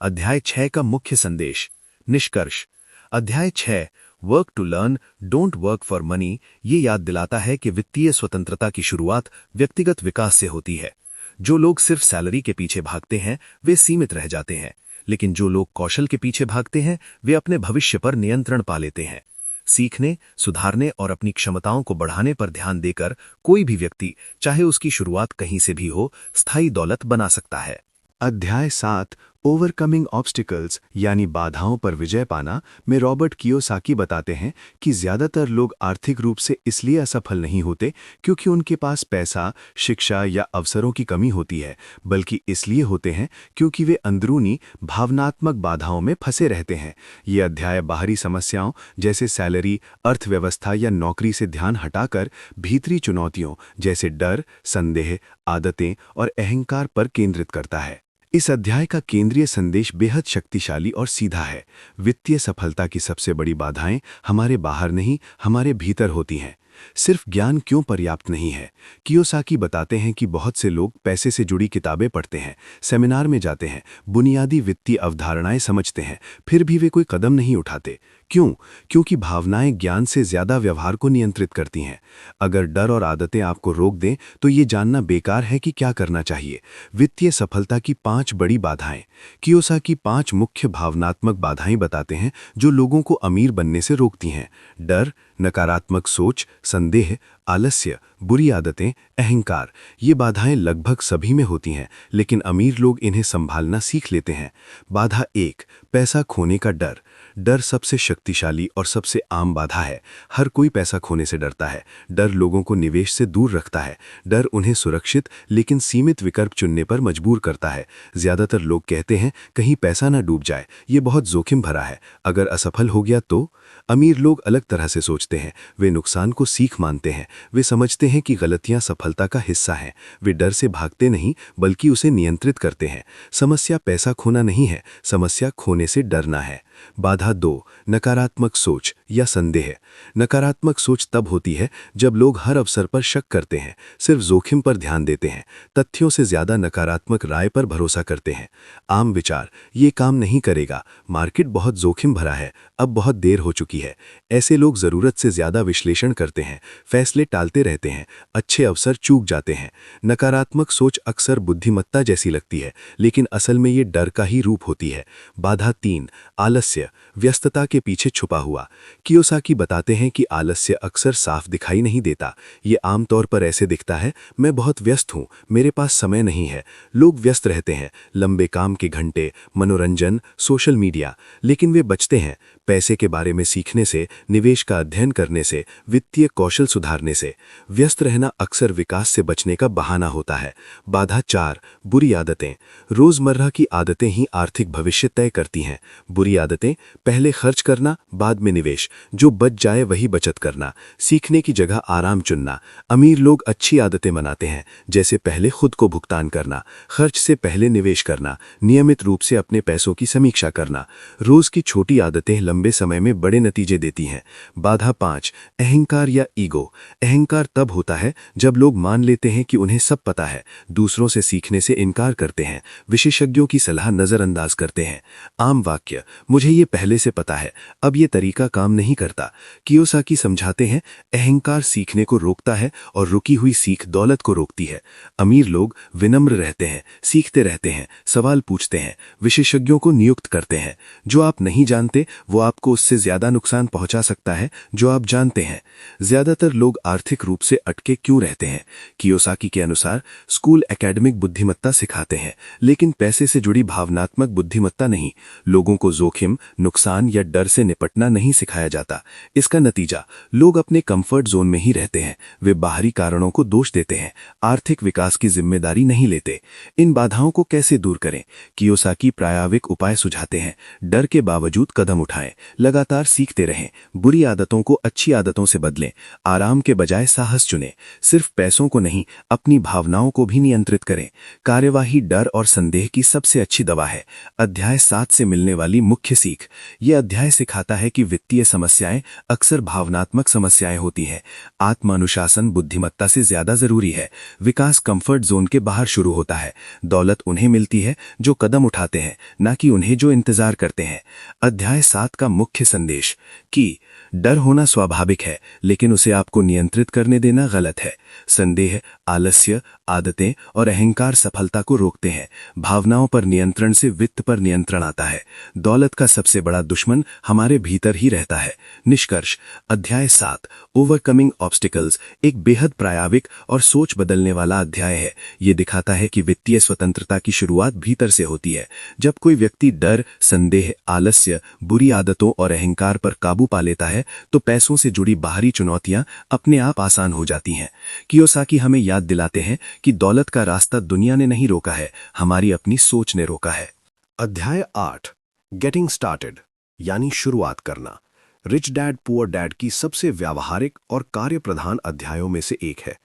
अध्याय 6 का मुख्य संदेश। निष्कर्ष। अध्याय 6 work to learn don't work for money ये याद दिलाता है कि वित्तीय स्वतंत्रता की शुरुआत व्यक्तिगत विकास से होती है। जो लोग सिर्फ सैलरी के पीछे भागते हैं वे सीमित रह जाते हैं, लेकिन जो लोग कौशल के पीछे भागते हैं वे अपने भविष्य पर नियंत्रण पा लेते हैं। सीखने, सुधारने और अपनी क्षमताओं को बढ़ाने पर ध्यान देकर कोई भी व्यक्ति, चाहे उसकी शुरुआत कहीं से भी हो, स्थायी दौलत बना सकता है। अध्याय 7 ओवरकमिंग ऑब्स्टिकल्स यानी बाधाओं पर विजय पाना में रॉबर्ट कियोसाकी बताते हैं कि ज्यादातर लोग आर्थिक रूप से इसलिए असफल नहीं होते क्योंकि उनके पास पैसा, शिक्षा या अवसरों की कमी होती है, बल्कि इसलिए होते हैं क्योंकि वे अंदरूनी भावनात्मक बाधाओं में फंसे रहते हैं। ये अध्याय बाहरी समस्याओं जैसे सैलरी, अर्थव्यवस्था या नौकरी से ध्यान हटाकर भीतरी चुनौतियों जैसे डर, संदेह, आदतें और अहंकार पर केंद्रित करता है। इस अध्याय का केंद्रीय संदेश बेहद शक्तिशाली और सीधा है। वित्तीय सफलता की सबसे बड़ी बाधाएं हमारे बाहर नहीं, हमारे भीतर होती हैं। सिर्फ ज्ञान क्यों पर्याप्त नहीं है? कियोसाकी बताते हैं कि बहुत से लोग पैसे से जुड़ी किताबें पढ़ते हैं, सेमिनार में जाते हैं, बुनियादी वित्तीय अवधारणाएं समझते हैं, फिर भी वे कोई कदम नहीं उठाते। क्यों? क्योंकि भावनाएं ज्ञान से ज्यादा व्यवहार को नियंत्रित करती हैं। अगर डर और आदतें आपको रोक दें तो ये जानना बेकार है कि क्या करना चाहिए। वित्तीय सफलता की 5 बड़ी बाधाएं। कियोसाकी 5 मुख्य भावनात्मक बाधाएं बताते हैं जो लोगों को अमीर बनने से रोकती हैं। डर, नकारात्मक सोच, संदेह, आलस्य, बुरी आदतें, अहंकार। ये बाधाएं लगभग सभी में होती हैं, लेकिन अमीर लोग इन्हें संभालना सीख लेते हैं। बाधा 1, पैसा खोने का डर। डर सबसे शक्तिशाली और सबसे आम बाधा है। हर कोई पैसा खोने से डरता है। डर लोगों को निवेश से दूर रखता है। डर उन्हें सुरक्षित लेकिन सीमित विकल्प चुनने पर मजबूर करता है। ज्यादातर लोग कहते हैं कहीं पैसा ना डूब जाए, ये बहुत जोखिम भरा है, अगर असफल हो गया तो। अमीर लोग अलग तरह से सोचते हैं। वे नुकसान को सीख मानते हैं। वे समझते हैं कि गलतियां सफलता का हिस्सा हैं। वे डर से भागते नहीं बल्कि उसे नियंत्रित करते हैं। समस्या पैसा खोना नहीं है, समस्या खोने से डरना है। बाधा 2, नकारात्मक सोच या संदेह। नकारात्मक सोच तब होती है जब लोग हर अवसर पर शक करते हैं, सिर्फ जोखिम पर ध्यान देते हैं, तथ्यों से ज्यादा नकारात्मक राय पर भरोसा करते हैं। आम विचार, ये काम नहीं करेगा, मार्केट बहुत जोखिम भरा है, अब बहुत देर हो चुकी है। ऐसे लोग जरूरत से ज्यादा विश्लेषण करते हैं, फैसले टालते रहते हैं, हैं, अच्छे अवसर चूक जाते हैं। नकारात्मक सोच अक्सर बुद्धिमत्ता जैसी लगती है, लेकिन असल में ये डर का ही रूप होती है। बाधा 3, आलस्य, व्यस्तता के पीछे छुपा हुआ। कियोसाकी बताते हैं कि आलस्य अक्सर साफ दिखाई नहीं देता। ये आमतौर पर ऐसे दिखता है, मैं बहुत व्यस्त हूँ, मेरे पास समय नहीं है। लोग व्यस्त रहते हैं, लंबे काम के घंटे, मनोरंजन, सोशल मीडिया, लेकिन वे बचते हैं पैसे के बारे में सीखने से, निवेश का अध्ययन करने से, वित्तीय कौशल सुधारने से। व्यस्त रहना अक्सर विकास से बचने का बहाना होता है। बाधा 4, बुरी आदतें, रोजमर्रा की आदतें ही आर्थिक भविष्य तय करती हैं। बुरी आदतें, पहले खर्च करना, बाद में निवेश, जो बच जाए वही बचत करना, सीखने की जगह आराम चुनना। अमीर लोग अच्छी आदतें बनाते हैं, जैसे पहले खुद को भुगतान करना, खर्च से पहले निवेश करना, नियमित रूप से अपने पैसों की समीक्षा करना। रोज की छोटी आदतें लंबे समय में बड़े नतीजे देती हैं। बाधा 5, अहंकार या ईगो, अहंकार तब होता है जब लोग मान लेते हैं कि उन्हें सब पता है, दूसरों से सीखने से इनकार करते हैं, विशेषज्ञों की सलाह नजरअंदाज करते हैं। आम वाक्य, मुझे ये पहले से पता है, अब ये तरीका काम नहीं करता। कियोसाकी समझाते हैं, अहंकार सीखने को रोकता है और रुकी हुई सीख दौलत को रोकती है। अमीर लोग विनम्र रहते हैं, सीखते रहते हैं, सवाल पूछते हैं, विशेषज्ञों को नियुक्त करते हैं। जो आप नहीं जानते वो आपको उससे ज्यादा नुकसान पहुंचा सकता है जो आप जानते हैं। ज्यादातर लोग आर्थिक रूप से अटके क्यों रहते हैं? कियोसाकी के अनुसार स्कूल एकेडमिक बुद्धिमत्ता सिखाते हैं, लेकिन पैसे से जुड़ी भावनात्मक बुद्धिमत्ता नहीं। लोगों को जोखिम, नुकसान या डर से निपटना नहीं सिखाया जाता। इसका नतीजा, लोग अपने कंफर्ट जोन में ही रहते हैं। वे बाहरी कारणों को दोष देते हैं, आर्थिक विकास की जिम्मेदारी नहीं लेते। इन बाधाओं को कैसे दूर करें? कियोसाकी प्रायोगिक उपाय सुझाते हैं। डर के बावजूद कदम उठाएं, लगातार सीखते रहें, बुरी आदतों को अच्छी आदतों से बदलें, आराम के बजाय साहस चुनें, सिर्फ पैसों को नहीं अपनी भावनाओं को भी नियंत्रित करें। कार्यवाही डर और संदेह की सबसे अच्छी दवा है। अध्याय 7 से मिलने वाली मुख्य सीख, यह अध्याय सिखाता है कि वित्तीय समस्याएं अक्सर भावनात्मक समस्याएं होती हैं। आत्मानुशासन बुद्धिमत्ता से ज्यादा जरूरी है। विकास कंफर्ट जोन के बाहर शुरू होता है। दौलत उन्हें मिलती है जो कदम उठाते हैं, न कि उन्हें जो इंतजार करते हैं। अध्याय 7 का मुख्य संदेश कि डर होना स्वाभाविक है, लेकिन उसे आपको नियंत्रित करने देना गलत है। संदेह, आलस्य, आदतें और अहंकार सफलता को रोकते हैं। भावनाओं पर नियंत्रण से वित्त पर नियंत्रण आता है। दौलत का सबसे बड़ा दुश्मन हमारे भीतर ही रहता है। निष्कर्ष, अध्याय 7 ओवरकमिंग ऑब्स्टिकल्स एक बेहद प्रायोगिक और सोच बदलने वाला अध्याय है। ये दिखाता है कि वित्तीय स्वतंत्रता की शुरुआत भीतर से होती है। जब कोई व्यक्ति डर, संदेह, आलस्य, बुरी आदतों और अहंकार पर काबू पा लेता है, तो पैसों से जुड़ी बाहरी चुनौतियां अपने आप आसान हो जाती हैं। कियोसाकी हमें याद दिलाते हैं कि दौलत का रास्ता दुनिया ने नहीं रोका है, हमारी अपनी सोच ने रोका है। अध्याय 8, गेटिंग स्टार्टेड, यानी शुरुआत करना, रिच डैड पुअर डैड की सबसे व्यावहारिक और कार्यप्रधान अध्यायों में से एक है।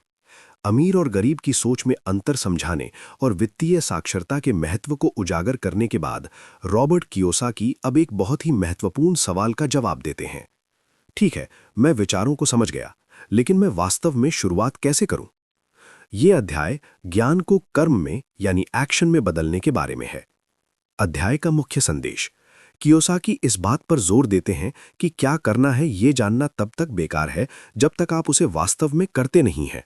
अमीर और गरीब की सोच में अंतर समझाने और वित्तीय साक्षरता के महत्व को उजागर करने के बाद रॉबर्ट कियोसाकी अब एक बहुत ही महत्वपूर्ण सवाल का जवाब देते हैं। ठीक है, मैं विचारों को समझ गया, लेकिन मैं वास्तव में शुरुआत कैसे करूं? ये अध्याय ज्ञान को कर्म में यानी एक्शन में बदलने के बारे में है। अध्याय का मुख्य संदेश, कियोसाकी इस बात पर जोर देते हैं कि क्या करना है ये जानना तब तक बेकार है जब तक आप उसे वास्तव में करते नहीं हैं।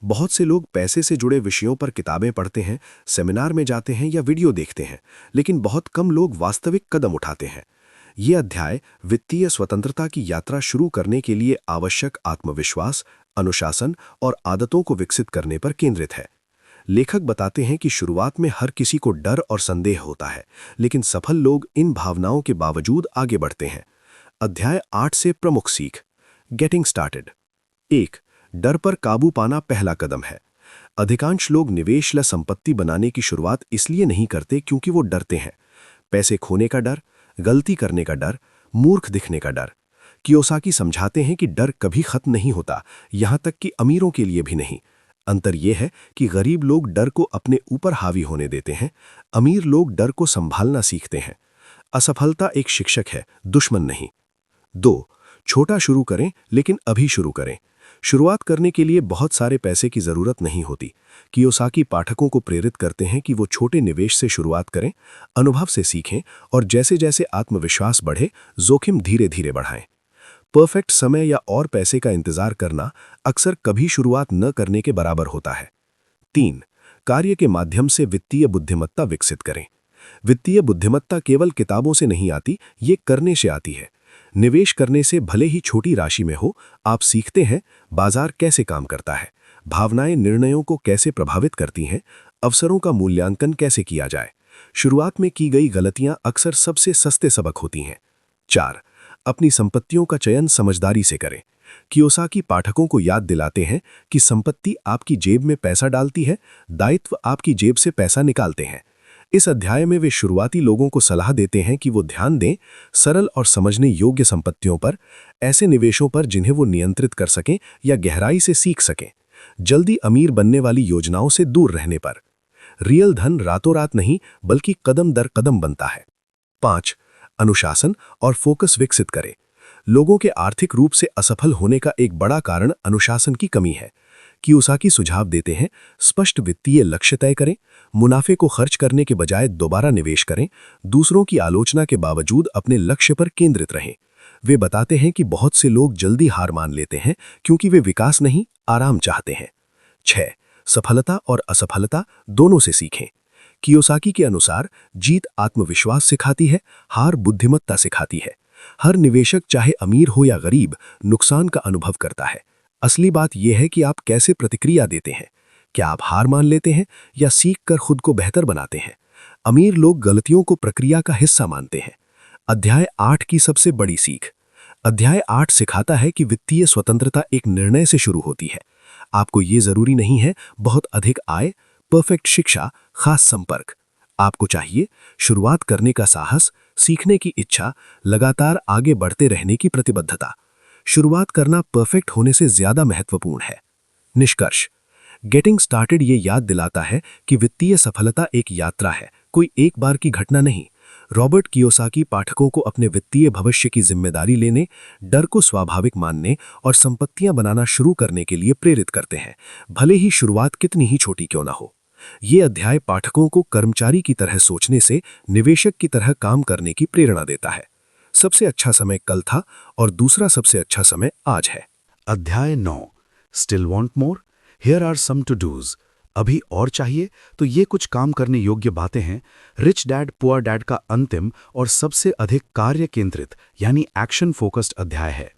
बहुत से लोग पैसे से जुड़े विषयों पर किताबें पढ़ते हैं, सेमिनार में जाते हैं या वीडियो देखते हैं, लेकिन बहुत कम लोग वास्तविक कदम उठाते हैं। ये अध्याय वित्तीय स्वतंत्रता की यात्रा शुरू करने के लिए आवश्यक आत्मविश्वास, अनुशासन और आदतों को विकसित करने पर केंद्रित है। लेखक बताते हैं कि शुरुआत में हर किसी को डर और संदेह होता है, लेकिन सफल लोग इन भावनाओं के बावजूद आगे बढ़ते हैं। अध्याय 8 से प्रमुख सीख, गेटिंग स्टार्टेड। 1. डर पर काबू पाना पहला कदम है। अधिकांश लोग निवेश या संपत्ति बनाने की शुरुआत इसलिए नहीं करते क्योंकि वो डरते हैं। पैसे खोने का डर, गलती करने का डर, मूर्ख दिखने का डर। कियोसाकी समझाते हैं कि डर कभी खत्म नहीं होता, यहां तक कि अमीरों के लिए भी नहीं। अंतर यह है कि गरीब लोग डर को अपने ऊपर हावी होने देते हैं, अमीर लोग डर को संभालना सीखते हैं। असफलता एक शिक्षक है, दुश्मन नहीं। 2. छोटा शुरू करें, लेकिन अभी शुरू करें। शुरुआत करने के लिए बहुत सारे पैसे की जरूरत नहीं होती। कियोसाकी पाठकों को प्रेरित करते हैं कि वो छोटे निवेश से शुरुआत करें, अनुभव से सीखें और जैसे जैसे आत्मविश्वास बढ़े, जोखिम धीरे धीरे बढ़ाएं। परफेक्ट समय या और पैसे का इंतजार करना अक्सर कभी शुरुआत न करने के बराबर होता है। 3. कार्य के माध्यम से वित्तीय बुद्धिमत्ता विकसित करें। वित्तीय बुद्धिमत्ता केवल किताबों से नहीं आती, ये करने से आती है। निवेश करने से भले ही छोटी राशि में हो, आप सीखते हैं बाजार कैसे काम करता है, भावनाएं निर्णयों को कैसे प्रभावित करती हैं, अवसरों का मूल्यांकन कैसे किया जाए। शुरुआत में की गई गलतियां अक्सर सबसे सस्ते सबक होती हैं। 4. अपनी संपत्तियों का चयन समझदारी से करें। कियोसाकी पाठकों को याद दिलाते हैं कि संपत्ति आपकी जेब में पैसा डालती है, दायित्व आपकी जेब से पैसा निकालते हैं। इस अध्याय में वे शुरुआती लोगों को सलाह देते हैं कि वो ध्यान दें सरल और समझने योग्य संपत्तियों पर, ऐसे निवेशों पर जिन्हें वो नियंत्रित कर सकें या गहराई से सीख सकें। जल्दी अमीर बनने वाली योजनाओं से दूर रहने पर। रियल धन रातों रात नहीं, बल्कि कदम दर कदम बनता है। 5. अनुशासन और फोकस विकसित करें। लोगों के आर्थिक रूप से असफल होने का एक बड़ा कारण अनुशासन की कमी है। कियोसाकी सुझाव देते हैं, स्पष्ट वित्तीय लक्ष्य तय करें, मुनाफे को खर्च करने के बजाय दोबारा निवेश करें, दूसरों की आलोचना के बावजूद अपने लक्ष्य पर केंद्रित रहें। वे बताते हैं कि बहुत से लोग जल्दी हार मान लेते हैं क्योंकि वे विकास नहीं, आराम चाहते हैं। 6. सफलता और असफलता दोनों से सीखें। कियोसाकी के अनुसार जीत आत्मविश्वास सिखाती है, हार बुद्धिमत्ता सिखाती है। हर निवेशक चाहे अमीर हो या गरीब, नुकसान का अनुभव करता है। असली बात यह है कि आप कैसे प्रतिक्रिया देते हैं। क्या आप हार मान लेते हैं या सीख कर खुद को बेहतर बनाते हैं? अमीर लोग गलतियों को प्रक्रिया का हिस्सा मानते हैं। अध्याय 8 की सबसे बड़ी सीख। अध्याय 8 सिखाता है कि वित्तीय स्वतंत्रता एक निर्णय से शुरू होती है। आपको ये जरूरी नहीं है बहुत अधिक आय, परफेक्ट शिक्षा, खास संपर्क। आपको चाहिए शुरुआत करने का साहस, सीखने की इच्छा, लगातार आगे बढ़ते रहने की प्रतिबद्धता। शुरुआत करना परफेक्ट होने से ज्यादा महत्वपूर्ण है। निष्कर्ष। गेटिंग स्टार्टेड ये याद दिलाता है कि वित्तीय सफलता एक यात्रा है, कोई एक बार की घटना नहीं। रॉबर्ट कियोसाकी पाठकों को अपने वित्तीय भविष्य की जिम्मेदारी लेने, डर को स्वाभाविक मानने और संपत्तियां बनाना शुरू करने के लिए प्रेरित करते हैं, भले ही शुरुआत कितनी ही छोटी क्यों ना हो। ये अध्याय पाठकों को कर्मचारी की तरह सोचने से निवेशक की तरह काम करने की प्रेरणा देता है। सबसे अच्छा समय कल था और दूसरा सबसे अच्छा समय आज है। अध्याय 9 still want more, here are some to dos. अभी और चाहिए तो ये कुछ काम करने योग्य बातें हैं। रिच डैड पुअर डैड का अंतिम और सबसे अधिक कार्य केंद्रित यानी एक्शन फोकस्ड अध्याय है।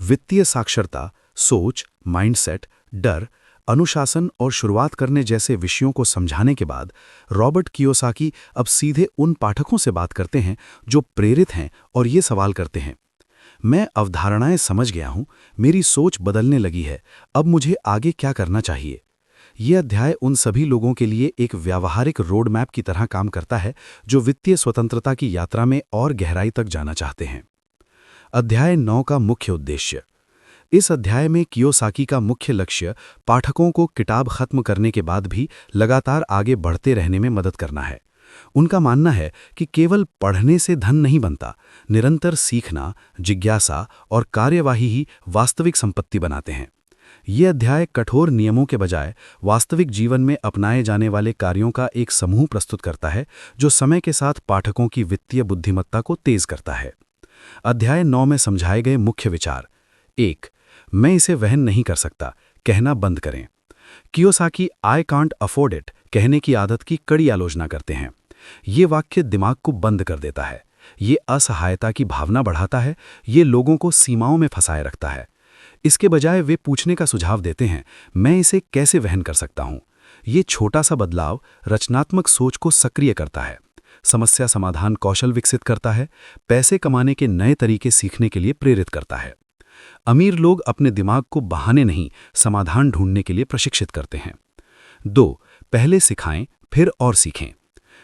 वित्तीय साक्षरता, सोच, माइंडसेट, डर, अनुशासन और शुरुआत करने जैसे विषयों को समझाने के बाद रॉबर्ट कियोसाकी अब सीधे उन पाठकों से बात करते हैं जो प्रेरित हैं और ये सवाल करते हैं, मैं अवधारणाएं समझ गया हूं, मेरी सोच बदलने लगी है, अब मुझे आगे क्या करना चाहिए। ये अध्याय उन सभी लोगों के लिए एक व्यावहारिक रोड मैप की तरह काम करता है जो वित्तीय स्वतंत्रता की यात्रा में और गहराई तक जाना चाहते हैं। अध्याय 9 का मुख्य उद्देश्य। इस अध्याय में कियोसाकी का मुख्य लक्ष्य पाठकों को किताब खत्म करने के बाद भी लगातार आगे बढ़ते रहने में मदद करना है। उनका मानना है कि केवल पढ़ने से धन नहीं बनता, निरंतर सीखना, जिज्ञासा और कार्यवाही ही वास्तविक संपत्ति बनाते हैं। ये अध्याय कठोर नियमों के बजाय वास्तविक जीवन में अपनाए जाने वाले कार्यों का एक समूह प्रस्तुत करता है जो समय के साथ पाठकों की वित्तीय बुद्धिमत्ता को तेज करता है। अध्याय 9 में समझाए गए मुख्य विचार। 1. मैं इसे वहन नहीं कर सकता, कहना बंद करें। Kiyosaki I can't afford it कहने की आदत की कड़ी आलोचना करते हैं। ये वाक्य दिमाग को बंद कर देता है, ये असहायता की भावना बढ़ाता है, ये लोगों को सीमाओं में फंसाए रखता है। इसके बजाय वे पूछने का सुझाव देते हैं, मैं इसे कैसे वहन कर सकता हूं। ये छोटा सा बदलाव रचनात्मक सोच को सक्रिय करता है, समस्या समाधान कौशल विकसित करता है, पैसे कमाने के नए तरीके सीखने के लिए प्रेरित करता है। अमीर लोग अपने दिमाग को बहाने नहीं, समाधान ढूंढने के लिए प्रशिक्षित करते हैं। 2. पहले सिखाएं फिर और सीखें।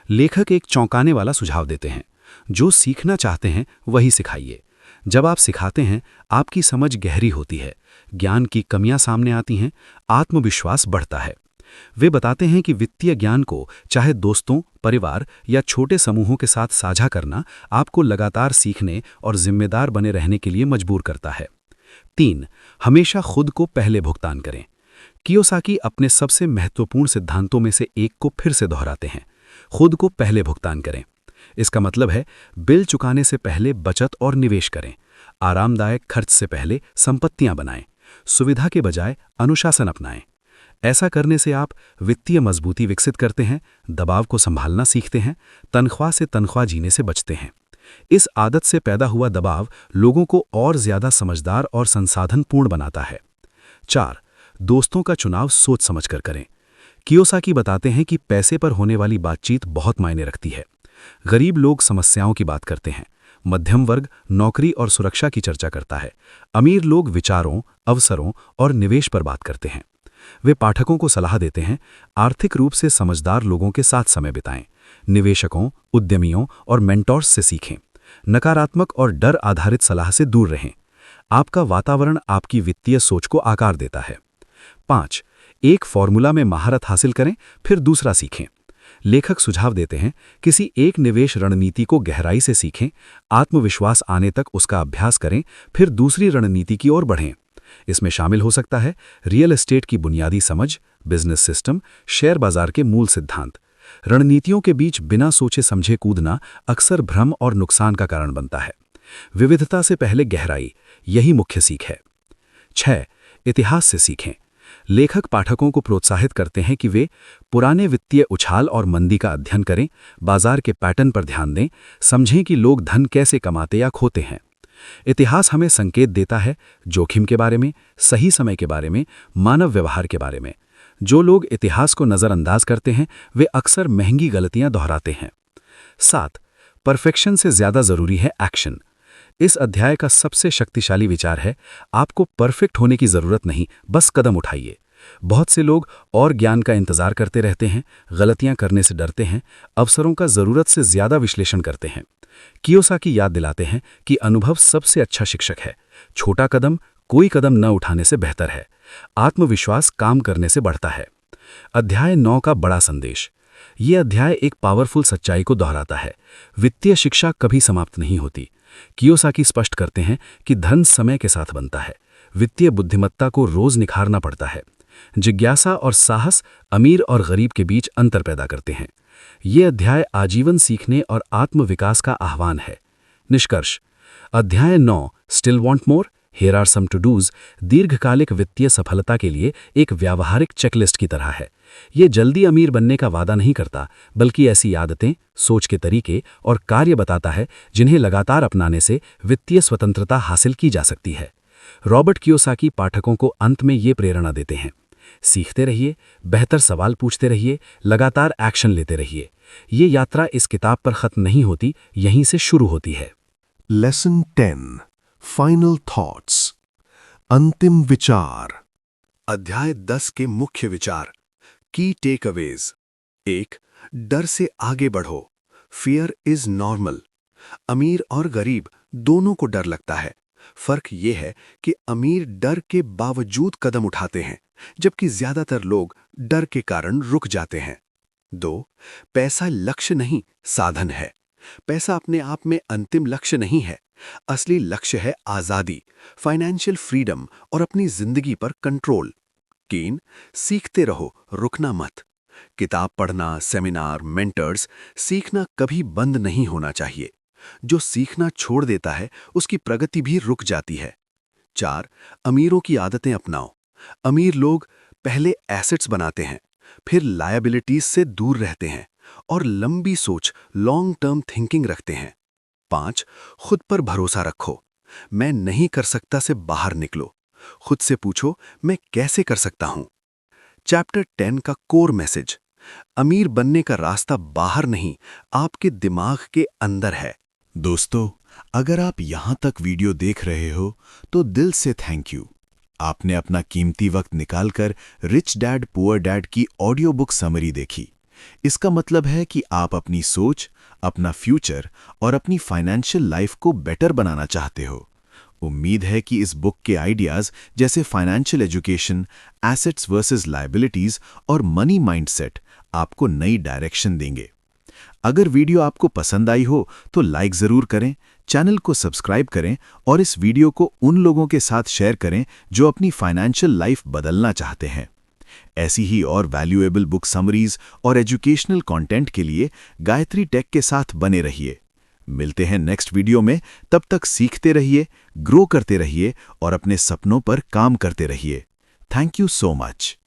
लेखक एक चौंकाने वाला सुझाव देते हैं, जो सीखना चाहते हैं वही सिखाइए। जब आप सिखाते हैं, आपकी समझ गहरी होती है, ज्ञान की कमियां सामने आती हैं, आत्मविश्वास बढ़ता है। वे बताते हैं कि वित्तीय ज्ञान को चाहे दोस्तों, परिवार या छोटे समूहों के साथ साझा करना आपको लगातार सीखने और जिम्मेदार बने रहने के लिए मजबूर करता है। 3. हमेशा खुद को पहले भुगतान करें। कियोसाकी अपने सबसे महत्वपूर्ण सिद्धांतों में से एक को फिर से दोहराते हैं, खुद को पहले भुगतान करें। इसका मतलब है बिल चुकाने से पहले बचत और निवेश करें, आरामदायक खर्च से पहले संपत्तियां बनाएं, सुविधा के बजाय अनुशासन अपनाएं। ऐसा करने से आप वित्तीय मजबूती विकसित करते हैं, दबाव को संभालना सीखते हैं, तनख्वाह से तनख्वाह जीने से बचते हैं। इस आदत से पैदा हुआ दबाव लोगों को और ज्यादा समझदार और संसाधनपूर्ण बनाता है। 4. दोस्तों का चुनाव सोच समझकर करें। कियोसाकी बताते हैं कि पैसे पर होने वाली बातचीत बहुत मायने रखती है। गरीब लोग समस्याओं की बात करते हैं, मध्यम वर्ग नौकरी और सुरक्षा की चर्चा करता है, अमीर लोग विचारों, अवसरों और निवेश पर बात करते हैं। वे पाठकों को सलाह देते हैं, आर्थिक रूप से समझदार लोगों के साथ समय बिताएं, निवेशकों, उद्यमियों और मेंटोर्स से सीखें, नकारात्मक और डर आधारित सलाह से दूर रहें। आपका वातावरण आपकी वित्तीय सोच को आकार देता है। 5. एक फॉर्मूला में महारत हासिल करें, फिर दूसरा सीखें। लेखक सुझाव देते हैं, किसी एक निवेश रणनीति को गहराई से सीखें, आत्मविश्वास आने तक उसका अभ्यास करें, फिर दूसरी रणनीति की ओर बढ़ें। इसमें शामिल हो सकता है रियल एस्टेट की बुनियादी समझ, बिजनेस सिस्टम, शेयर बाजार के मूल सिद्धांत। रणनीतियों के बीच बिना सोचे समझे कूदना अक्सर भ्रम और नुकसान का कारण बनता है। विविधता से पहले गहराई, यही मुख्य सीख है। 6. इतिहास से सीखें। लेखक पाठकों को प्रोत्साहित करते हैं कि वे पुराने वित्तीय उछाल और मंदी का अध्ययन करें, बाजार के पैटर्न पर ध्यान दें, समझें कि लोग धन कैसे कमाते या खोते हैं। इतिहास हमें संकेत देता है जोखिम के बारे में, सही समय के बारे में, मानव व्यवहार के बारे में। जो लोग इतिहास को नज़रअंदाज करते हैं वे अक्सर महंगी गलतियां दोहराते हैं। 7. परफेक्शन से ज़्यादा ज़रूरी है एक्शन। इस अध्याय का सबसे शक्तिशाली विचार है, आपको परफेक्ट होने की ज़रूरत नहीं, बस कदम उठाइए। बहुत से लोग और ज्ञान का इंतज़ार करते रहते हैं, गलतियां करने से डरते हैं, अवसरों का ज़रूरत से ज़्यादा विश्लेषण करते हैं। कियोसाकी याद दिलाते हैं कि अनुभव सबसे अच्छा शिक्षक है। छोटा कदम कोई कदम न उठाने से बेहतर है। आत्मविश्वास काम करने से बढ़ता है। अध्याय 9 का बड़ा संदेश। ये अध्याय एक पावरफुल सच्चाई को दोहराता है, वित्तीय शिक्षा कभी समाप्त नहीं होती। कियोसाकी स्पष्ट करते हैं कि धन समय के साथ बनता है, वित्तीय बुद्धिमत्ता को रोज निखारना पड़ता है। जिज्ञासा और साहस अमीर और गरीब के बीच अंतर पैदा करते हैं। ये अध्याय आजीवन सीखने और आत्मविकास का आह्वान है। निष्कर्ष। अध्याय 9 still want more, here are some to dos दीर्घकालिक वित्तीय सफलता के लिए एक व्यावहारिक चेकलिस्ट की तरह है। ये जल्दी अमीर बनने का वादा नहीं करता, बल्कि ऐसी आदतें, सोच के तरीके और कार्य बताता है जिन्हें लगातार अपनाने से वित्तीय स्वतंत्रता हासिल की जा सकती है। रॉबर्ट कियोसाकी पाठकों को अंत में ये प्रेरणा देते हैं, सीखते रहिए, बेहतर सवाल पूछते रहिए, लगातार एक्शन लेते रहिए। ये यात्रा इस किताब पर खत्म नहीं होती, यहीं से शुरू होती है। लेसन 10 फाइनल थॉट्स, अंतिम विचार। अध्याय 10 के मुख्य विचार, की टेकअवेज। 1. डर से आगे बढ़ो, फियर इज नॉर्मल। अमीर और गरीब दोनों को डर लगता है। फर्क ये है कि अमीर डर के बावजूद कदम उठाते हैं, जबकि ज्यादातर लोग डर के कारण रुक जाते हैं। 2. पैसा लक्ष्य नहीं, साधन है। पैसा अपने आप में अंतिम लक्ष्य नहीं है। असली लक्ष्य है आजादी, फाइनेंशियल फ्रीडम और अपनी जिंदगी पर कंट्रोल। 3. सीखते रहो, रुकना मत। किताब पढ़ना, सेमिनार, मेंटर्स, सीखना कभी बंद नहीं होना चाहिए। जो सीखना छोड़ देता है उसकी प्रगति भी रुक जाती है। 4. अमीरों की आदतें अपनाओ। अमीर लोग पहले एसेट्स बनाते हैं, फिर लायबिलिटीज से दूर रहते हैं और लंबी सोच, लॉन्ग टर्म थिंकिंग रखते हैं। 5. खुद पर भरोसा रखो। मैं नहीं कर सकता से बाहर निकलो। खुद से पूछो, मैं कैसे कर सकता हूं। चैप्टर 10 का कोर मैसेज, अमीर बनने का रास्ता बाहर नहीं, आपके दिमाग के अंदर है। दोस्तों, अगर आप यहाँ तक वीडियो देख रहे हो तो दिल से थैंक यू। आपने अपना कीमती वक्त निकालकर रिच डैड पुअर डैड की ऑडियो बुक समरी देखी। इसका मतलब है कि आप अपनी सोच, अपना फ्यूचर और अपनी फाइनेंशियल लाइफ को बेटर बनाना चाहते हो। उम्मीद है कि इस बुक के आइडियाज जैसे financial education, assets versus liabilities और मनी माइंडसेट आपको नई डायरेक्शन देंगे। अगर वीडियो आपको पसंद आई हो तो लाइक ज़रूर करें, चैनल को सब्सक्राइब करें और इस वीडियो को उन लोगों के साथ शेयर करें जो अपनी फाइनेंशियल लाइफ बदलना चाहते हैं। ऐसी ही और वैल्यूएबल बुक समरीज और एजुकेशनल कंटेंट के लिए गायत्री टेक के साथ बने रहिए। मिलते हैं नेक्स्ट वीडियो में, तब तक सीखते रहिए, ग्रो करते रहिए और अपने सपनों पर काम करते रहिए। Thank you so much.